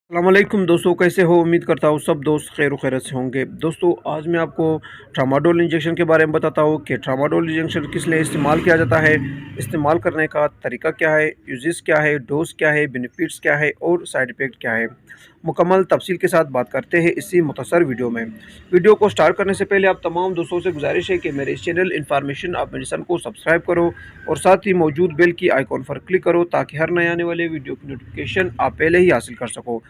अस्सलामुअलैकुम दोस्तों, कैसे हो? उम्मीद करता हूँ सब दोस्त खैर खैरियत से होंगे। दोस्तों, आज मैं आपको ट्रामाडोल इंजेक्शन के बारे में बताता हूँ कि ट्रामाडोल इंजेक्शन किस लिए इस्तेमाल किया जाता है, इस्तेमाल करने का तरीका क्या है, यूजेस क्या है, डोज क्या है, बेनिफिट्स क्या है और साइड इफ़ेक्ट क्या है। मुकम्मल तफसील के साथ बात करते हैं इसी मुख्तसर वीडियो में। वीडियो को स्टार्ट करने से पहले आप तमाम दोस्तों से गुजारिश है कि मेरे इस चैनल इन्फॉर्मेशन ऑफ मेडिसिन को सब्सक्राइब करो और साथ ही मौजूद बेल की आइकॉन पर क्लिक करो ताकि हर नए आने वाले वीडियो की नोटिफिकेशन आप पहले ही हासिल कर सको।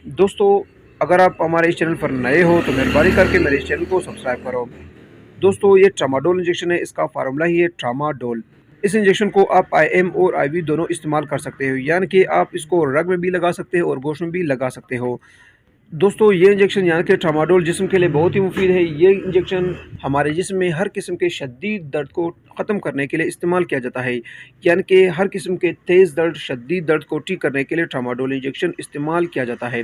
दोस्तों, अगर आप हमारे इस चैनल पर नए हो तो मेहरबानी करके मेरे इस चैनल को सब्सक्राइब करो। दोस्तों, ये ट्रामाडोल इंजेक्शन है, इसका फार्मूला ही है ट्रामाडोल। इस इंजेक्शन को आप आईएम और आईवी दोनों इस्तेमाल कर सकते हो, यानी कि आप इसको रग में भी लगा सकते हो और गोश्त में भी लगा सकते हो। दोस्तों, ये इंजेक्शन यानी कि ट्रामाडोल जिस्म के लिए बहुत ही मुफीद है। ये इंजेक्शन हमारे जिस्म में हर किस्म के शदीद दर्द को ख़त्म करने के लिए इस्तेमाल किया जाता है, यानी कि हर किस्म के तेज़ दर्द, शदीद दर्द को ठीक करने के लिए ट्रामाडोल इंजेक्शन इस्तेमाल किया जाता है।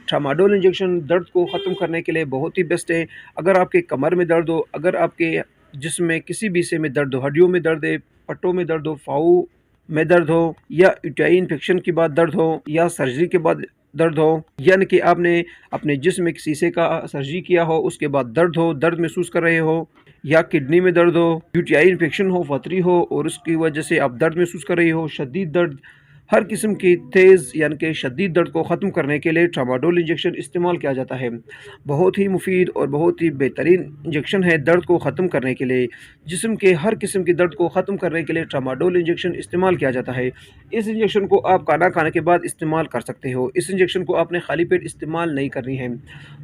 ट्रामाडोल इंजेक्शन दर्द को ख़त्म करने के लिए बहुत ही बेस्ट है। अगर आपके कमर में दर्द हो, अगर आपके जिस्म में किसी भी हिस्से में दर्द हो, हड्डियों में दर्द है, पट्टों में दर्द हो, फाऊ में दर्द हो, या यूटाई इन्फेक्शन के बाद दर्द हो, या सर्जरी के बाद दर्द हो, यानी कि आपने अपने जिस्म में किसी से का सर्जरी किया हो, उसके बाद दर्द हो, दर्द महसूस कर रहे हो, या किडनी में दर्द हो, यूटीआई इन्फेक्शन हो, फतरी हो और उसकी वजह से आप दर्द महसूस कर रहे हो, शदीद दर्द, हर किस्म की तेज़ यानी कि शदीद दर्द को ख़त्म करने के लिए ट्रामाडोल इंजेक्शन इस्तेमाल किया जाता है। बहुत ही मुफीद और बहुत ही बेहतरीन इंजेक्शन है दर्द को ख़त्म करने के लिए। जिस्म के हर किस्म की दर्द को ख़त्म करने के लिए ट्रामाडोल इंजेक्शन इस्तेमाल किया जाता है। इस इंजेक्शन को आप खाना खाने के बाद इस्तेमाल कर सकते हो। इस इंजेक्शन को आपने खाली पेट इस्तेमाल नहीं करनी है।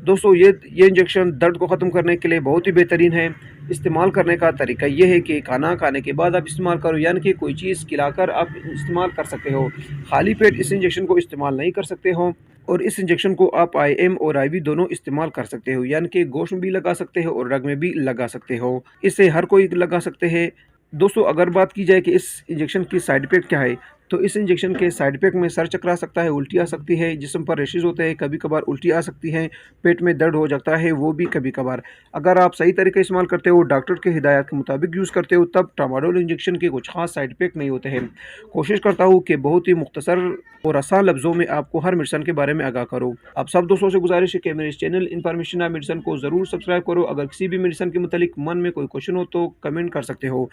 दोस्तों, ये इंजेक्शन दर्द को ख़त्म करने के लिए बहुत ही बेहतरीन है। इस्तेमाल करने का तरीका ये है कि खाना खाने के बाद आप इस्तेमाल करो, यानी कि कोई चीज़ खिलाकर आप इस्तेमाल कर सकते हो। खाली पेट इस इंजेक्शन को इस्तेमाल नहीं कर सकते हो। और इस इंजेक्शन को आप आईएम और आईवी दोनों इस्तेमाल कर सकते हो, यानी कि गोश्त में भी लगा सकते हो और रग में भी लगा सकते हो। इसे हर कोई लगा सकते हैं। दोस्तों, अगर बात की जाए कि इस इंजेक्शन की साइड इफ़ेक्ट क्या है, तो इस इंजेक्शन के साइड इफ़ेक्ट में सर चकरा सकता है, उल्टी आ सकती है, जिस्म पर रैशेज़ होते हैं, कभी-कभार उल्टी आ सकती है, पेट में दर्द हो जाता है, वो भी कभी-कभार। अगर आप सही तरीके इस्तेमाल करते हो, डॉक्टर की हिदायत के मुताबिक यूज़ करते हो, तब ट्रामाडोल इंजेक्शन के कुछ ख़ास साइड इफ़ेक्ट नहीं होते हैं। कोशिश करता हूँ कि बहुत ही मुख्तसर और आसान लफ्ज़ों में आपको हर मेडिसिन के बारे में आगाह करूँ। आप सब दोस्तों से गुजारिश है कि मेरे इस चैनल इन्फॉर्मेशन ऑफ मेडिसिन को ज़रूर सब्सक्राइब करो। अगर किसी भी मेडिसिन के मुतालिक मन में कोई क्वेश्चन हो तो कमेंट कर सकते हो।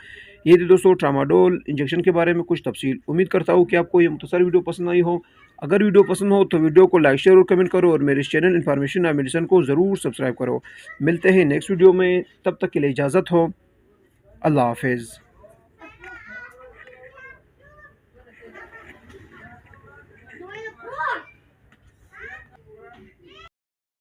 ये थी दोस्तों ट्रामाडोल इंजेक्शन के बारे में कुछ तफसील। उम्मीद करता हूँ कि आपको ये मुख्तसर वीडियो पसंद आई हो। अगर वीडियो पसंद हो तो वीडियो को लाइक, शेयर और कमेंट करो और मेरे इस चैनल इन्फॉर्मेशन ऑफ मेडिसिन को ज़रूर सब्सक्राइब करो। मिलते हैं नेक्स्ट वीडियो में, तब तक के लिए इजाज़त हो। अल्लाह हाफ़िज़।